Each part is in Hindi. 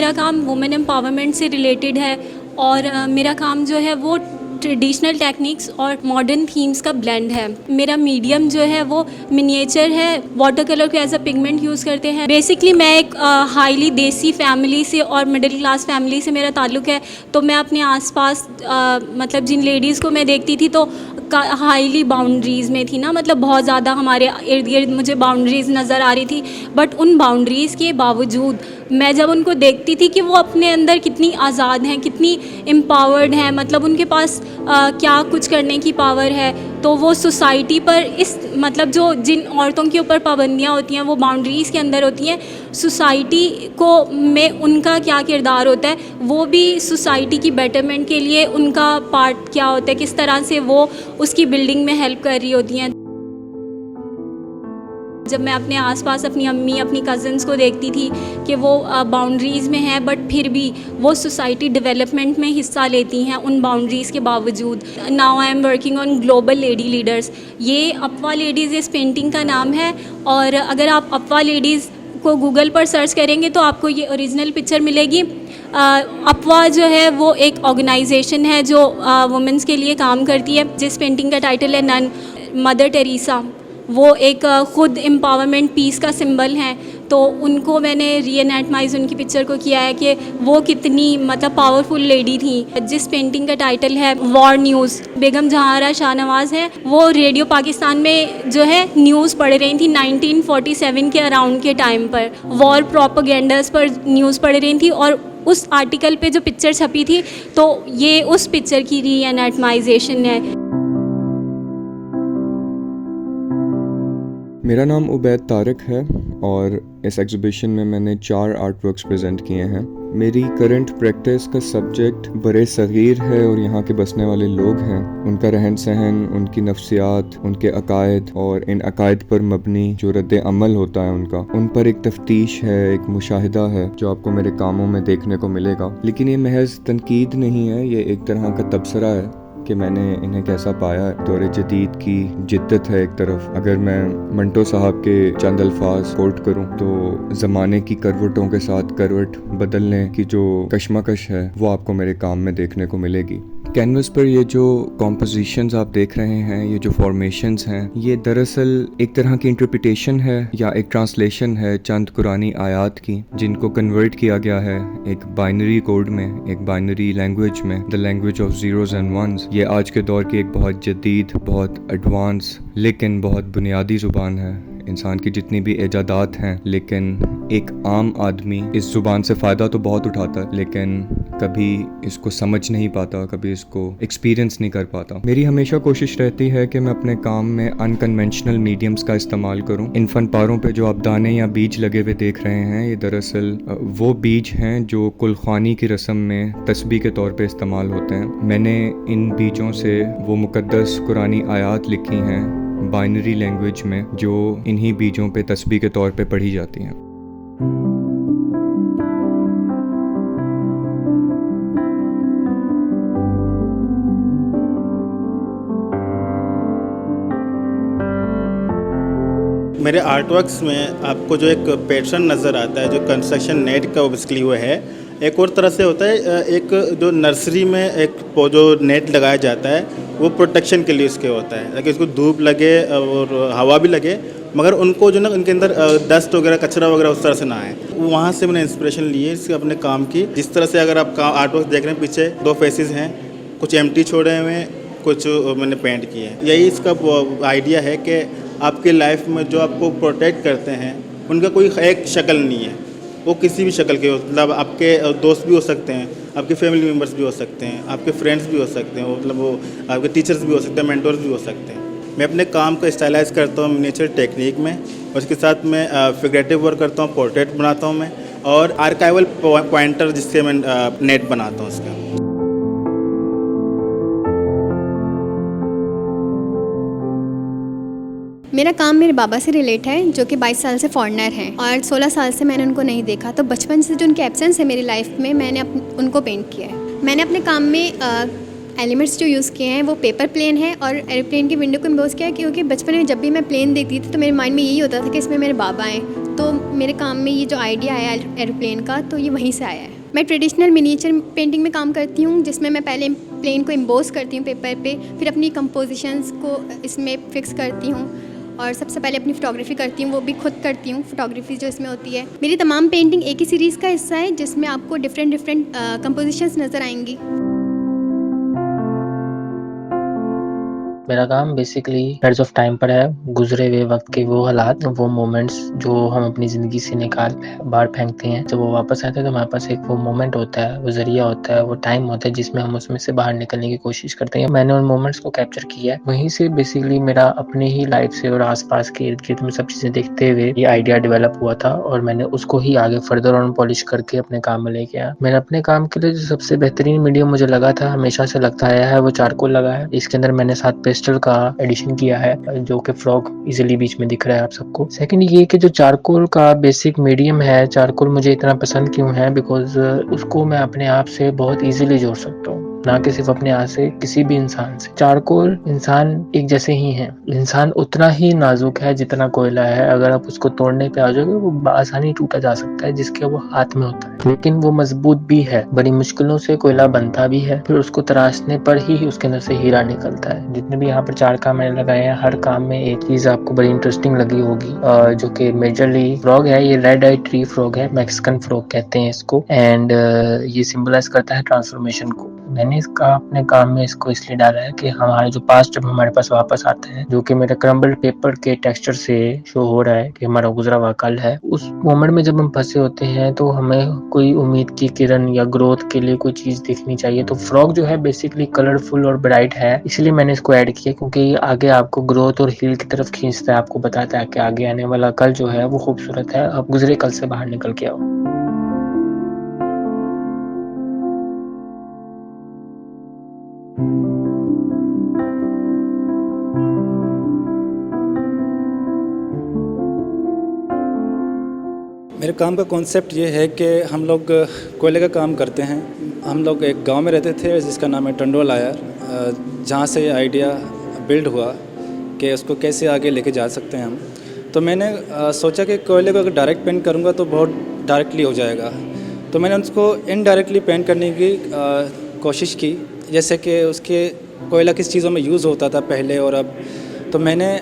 मेरा काम वुमेन एम्पावरमेंट से रिलेटेड है और मेरा काम जो है वो ट्रेडिशनल टेक्निक्स और मॉडर्न थीम्स का ब्लेंड है। मेरा मीडियम जो है वो मिनिएचर है, वाटर कलर को एज अ पिगमेंट यूज़ करते हैं। बेसिकली मैं एक हाईली देसी फैमिली से और मिडिल क्लास फैमिली से मेरा ताल्लुक़ है, तो मैं अपने आसपास मतलब जिन लेडीज़ को मैं देखती थी तो हाईली बाउंड्रीज़ में थी ना, मतलब बहुत ज़्यादा हमारे इर्द गिर्द मुझे बाउंड्रीज़ नज़र आ रही थी। बट उन बाउंड्रीज़ के बावजूद मैं जब उनको देखती थी कि वो अपने अंदर कितनी आज़ाद हैं, कितनी एम्पावर्ड हैं, मतलब उनके पास क्या कुछ करने की पावर है, तो वो सोसाइटी पर इस मतलब जो जिन औरतों के ऊपर पाबंदियाँ होती हैं वो बाउंड्रीज़ के अंदर होती हैं, सोसाइटी को में उनका क्या किरदार होता है, वो भी सोसाइटी की बेटरमेंट के लिए उनका पार्ट क्या होता है, किस तरह से वो उसकी बिल्डिंग में हेल्प कर रही होती हैं। जब मैं अपने आसपास अपनी अम्मी, अपनी कज़न्स को देखती थी कि वो बाउंड्रीज़ में हैं बट फिर भी वो सोसाइटी डेवलपमेंट में हिस्सा लेती हैं उन बाउंड्रीज़ के बावजूद। Now I am working on global lady leaders. ये अपवा लेडीज़ इस पेंटिंग का नाम है और अगर आप अपवा लेडीज़ को गूगल पर सर्च करेंगे तो आपको ये ओरिजिनल पिक्चर मिलेगी। अपवा जो है वो एक ऑर्गेनाइजेशन है जो वुमेंस के लिए काम करती है, जिस पेंटिंग का टाइटल है नन। मदर टेरेसा वो एक ख़ुद एम्पावरमेंट पीस का सिंबल हैं, तो उनको मैंने रीएनाटमाइज़ उनकी पिक्चर को किया है कि वो कितनी मतलब पावरफुल लेडी थी। जिस पेंटिंग का टाइटल है वॉर न्यूज़, बेगम जहारा शाहनवाज़ हैं, वो रेडियो पाकिस्तान में जो है न्यूज़ पढ़ रही थी 1947 के अराउंड के टाइम पर, वॉर प्रोपेगेंडास पर न्यूज़ पढ़ रही थी और उस आर्टिकल पे जो पिक्चर छपी थी तो ये उस पिक्चर की रीएनाटमाइजेशन है। मेरा नाम उबैद तारिक है और इस एग्ज़िबिशन में मैंने 4 आर्ट वर्क्स प्रेजेंट किए हैं। मेरी करंट प्रैक्टिस का सब्जेक्ट बड़े सग़ीर है और यहाँ के बसने वाले लोग हैं, उनका रहन सहन, उनकी नफ्सियात, उनके अकायद और इन अकायद पर मबनी जो रद्द अमल होता है उनका, उन पर एक तफ्तीश है, एक मुशाहिदा है जो आपको मेरे कामों में देखने को मिलेगा। लेकिन ये महज तनकीद नहीं है, ये एक तरह का तबसरा है कि मैंने इन्हें कैसा पाया है। दौर जदीद की जिद्दत है एक तरफ। अगर मैं मंटो साहब के चंद अल्फाज कोट करूं तो ज़माने की करवटों के साथ करवट बदलने की जो कशमकश है वो आपको मेरे काम में देखने को मिलेगी। कैनवस पर ये जो कॉम्पोजिशंस आप देख रहे हैं, ये जो फॉर्मेशंस हैं, ये दरअसल एक तरह की इंटरप्रिटेशन है या एक ट्रांसलेशन है चंद कुरानी आयात की, जिनको कन्वर्ट किया गया है एक बाइनरी कोड में, एक बाइनरी लैंग्वेज में, the language of zeros and ones. ये आज के दौर की एक बहुत जदीद, बहुत एडवांस लेकिन बहुत बुनियादी ज़ुबान है। इंसान की जितनी भी इजादात हैं, लेकिन एक आम आदमी इस ज़ुबान से फ़ायदा तो बहुत उठाता है लेकिन कभी इसको समझ नहीं पाता, कभी इसको एक्सपीरियंस नहीं कर पाता। मेरी हमेशा कोशिश रहती है कि मैं अपने काम में अनकन्वेंशनल मीडियम्स का इस्तेमाल करूं। इन फनपारों पे जो आप दाने या बीज लगे हुए देख रहे हैं, ये दरअसल वो बीज हैं जो कुलखानी की रस्म में तस्बीह के तौर पे इस्तेमाल होते हैं। मैंने इन बीजों से वो मुकद्दस कुरानी आयात लिखी हैं बाइनरी लैंग्वेज में जो इन्हीं बीजों पे तस्बीह के तौर पे पढ़ी जाती हैं। मेरे आर्टवर्क्स में आपको जो एक पैटर्न नज़र आता है जो कंस्ट्रक्शन नेट का बेसिकली हुआ है, एक और तरह से होता है, एक जो नर्सरी में एक जो नेट लगाया जाता है वो प्रोटेक्शन के लिए उसके होता है ताकि उसको धूप लगे और हवा भी लगे, मगर उनको जो ना उनके अंदर डस्ट वगैरह, कचरा वगैरह उस तरह से ना आए। वहाँ से मैंने इंस्पिरेशन ली है इसके अपने काम की। जिस तरह से अगर आप आर्टवर्क देख रहे हैं, पीछे 2 फेसेस हैं, कुछ एम्प्टी छोड़े हुए हैं, कुछ मैंने पेंट किए हैं। यही इसका आइडिया है कि आपकी लाइफ में जो आपको प्रोटेक्ट करते हैं उनका कोई एक शक्ल नहीं है, वो किसी भी शक्ल के हो, मतलब आपके दोस्त भी हो सकते हैं, आपके फैमिली मेम्बर्स भी हो सकते हैं, आपके फ्रेंड्स भी हो सकते हैं, मतलब वो आपके टीचर्स भी हो सकते हैं, मेंटोर्स भी हो सकते हैं। मैं अपने काम को स्टाइलाइज करता हूँ मिनिएचर टेक्निक में, उसके साथ मैं फिगरेटिव वर्क करता हूँ, पोर्ट्रेट बनाता हूँ मैं, और आर्काइवल पॉइंटर जिससे मैं नेट बनाता हूँ उसका। मेरा काम मेरे बाबा से रिलेट है जो कि 22 साल से फॉरेनर हैं और 16 साल से मैंने उनको नहीं देखा, तो बचपन से जो उनके एब्सेंस है मेरी लाइफ में, मैंने उनको पेंट किया है। मैंने अपने काम में एलिमेंट्स जो यूज़ किए हैं वो पेपर प्लेन है और एरोप्लेन की विंडो को इम्पोज किया है, क्योंकि बचपन में जब भी मैं प्लेन देखती थी तो मेरे माइंड में यही होता था कि इसमें मेरे बाबा हैं, तो मेरे काम में ये जो आइडिया आया एरोप्लेन का, तो ये वहीं से आया है। मैं ट्रेडिशनल मिनिएचर पेंटिंग में काम करती हूँ, जिसमें मैं पहले प्लेन को एम्बोस करती हूँ पेपर पे, फिर अपनी कंपोजिशंस को इसमें फिक्स करती हूँ और सबसे पहले अपनी फ़ोटोग्राफी करती हूँ, वो भी खुद करती हूँ फ़ोटोग्राफी जो इसमें होती है। मेरी तमाम पेंटिंग एक ही सीरीज़ का हिस्सा है, जिसमें आपको डिफरेंट कंपोजिशंस नज़र आएंगी। मेरा काम बेसिकली हेड्स ऑफ टाइम पर है। गुजरे हुए वक्त के वो हालात, वो मोमेंट्स जो हम अपनी ज़िंदगी से निकाल बाहर फेंकते हैं, जब वो वापस आते हैं तो हमारे पास एक वो मोमेंट होता है, वो ज़रिया होता है, वो टाइम होता है जिसमें हम उसमें से बाहर निकलने की कोशिश करते हैं। मैंने उन मोमेंट्स को कैप्चर किया है। वहीं से बेसिकली मेरा अपने ही लाइफ से और आसपास के इर्द गिर्द में सब चीज़ें देखते हुए ये आइडिया डेवलप हुआ था और मैंने उसको ही आगे फर्दर ऑन पॉलिश करके अपने काम में लेके आया। मेरा अपने काम के लिए जो सबसे बेहतरीन मीडियम मुझे लगा था, हमेशा से लगता आया है, वो चारकोल लगा है। इसके अंदर मैंने 7 पेस्टल का एडिशन किया है, जो कि फ्रॉग इजीली बीच में दिख रहा है आप सबको। सेकंड ये कि जो चारकोल का बेसिक मीडियम है, चारकोल मुझे इतना पसंद क्यों है, बिकॉज उसको मैं अपने आप से बहुत इजीली जोड़ सकता हूँ, ना कि सिर्फ अपने आप से, किसी भी इंसान से। चारकोल इंसान एक जैसे ही हैं। इंसान उतना ही नाजुक है जितना कोयला है। अगर आप उसको तोड़ने पे आ जाओगे वो आसानी टूटा जा सकता है, जिसके वो हाथ में होता है, लेकिन वो मजबूत भी है। बड़ी मुश्किलों से कोयला बनता भी है, फिर उसको तराशने पर ही उसके अंदर से हीरा निकलता है। जितने भी यहाँ पर 4 काम मैंने लगाए हैं, हर काम में एक चीज आपको बड़ी इंटरेस्टिंग लगी होगी, जो कि मेजरली फ्रॉग है। ये रेड आई ट्री फ्रॉग है, मैक्सिकन फ्रॉग कहते हैं इसको, एंड ये सिंबलाइज करता है ट्रांसफॉर्मेशन को। मैंने इसका अपने काम में इसको इसलिए डाला है कि हमारे जो पास्ट जब हमारे पास वापस आता है, जो कि मेरे क्रम्बल्ड पेपर के टेक्सचर से शो हो रहा है कि हमारा गुजरा हुआ कल है, उस मोमेंट में जब हम फंसे होते हैं तो हमें कोई उम्मीद की किरण या ग्रोथ के लिए कोई चीज दिखनी चाहिए। तो फ्रॉग जो है बेसिकली कलरफुल और ब्राइट है, इसलिए मैंने इसको ऐड किया, क्योंकि ये आगे आपको ग्रोथ और हील की तरफ खींचता है, आपको बताता है कि आगे आने वाला कल जो है वो खूबसूरत है, अब गुजरे कल से बाहर निकल के आओ। मेरे काम का कॉन्सेप्ट ये है कि हम लोग कोयले का काम करते हैं। हम लोग एक गांव में रहते थे जिसका नाम है टंडोल आयर, जहाँ से ये आइडिया बिल्ड हुआ कि उसको कैसे आगे लेके जा सकते हैं हम। तो मैंने सोचा कि कोयले को अगर डायरेक्ट पेंट करूँगा तो बहुत डायरेक्टली हो जाएगा, तो मैंने उसको इनडायरेक्टली पेंट करने की कोशिश की, जैसे कि उसके कोयला किस चीज़ों में यूज़ होता था पहले और अब। तो मैंने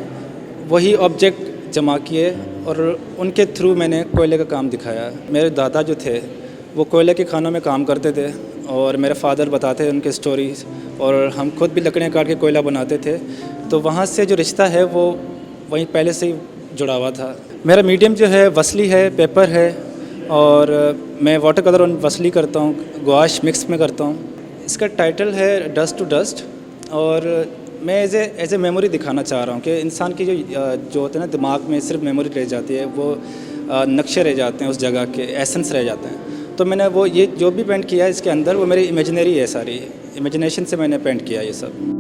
वही ऑब्जेक्ट जमा किए और उनके थ्रू मैंने कोयले का काम दिखाया। मेरे दादा जो थे वो कोयले के खानों में काम करते थे और मेरे फादर बताते थे उनके स्टोरीज़, और हम खुद भी लकड़ियाँ काट के कोयला बनाते थे। तो वहाँ से जो रिश्ता है वो वहीं पहले से ही जुड़ा हुआ था। मेरा मीडियम जो है वसली है, पेपर है, और मैं वाटर कलर और वसली करता हूँ, गुआश मिक्स में करता हूँ। इसका टाइटल है डस्ट टू डस्ट, और मैं एज ए मेमोरी दिखाना चाह रहा हूँ कि इंसान की जो होता है ना, दिमाग में सिर्फ मेमोरी रह जाती है, वो नक्शे रह जाते हैं, उस जगह के एसेंस रह जाते हैं। तो मैंने वो ये जो भी पेंट किया है इसके अंदर, वो मेरी इमेजिनरी है, सारी इमेजिनेशन से मैंने पेंट किया ये सब।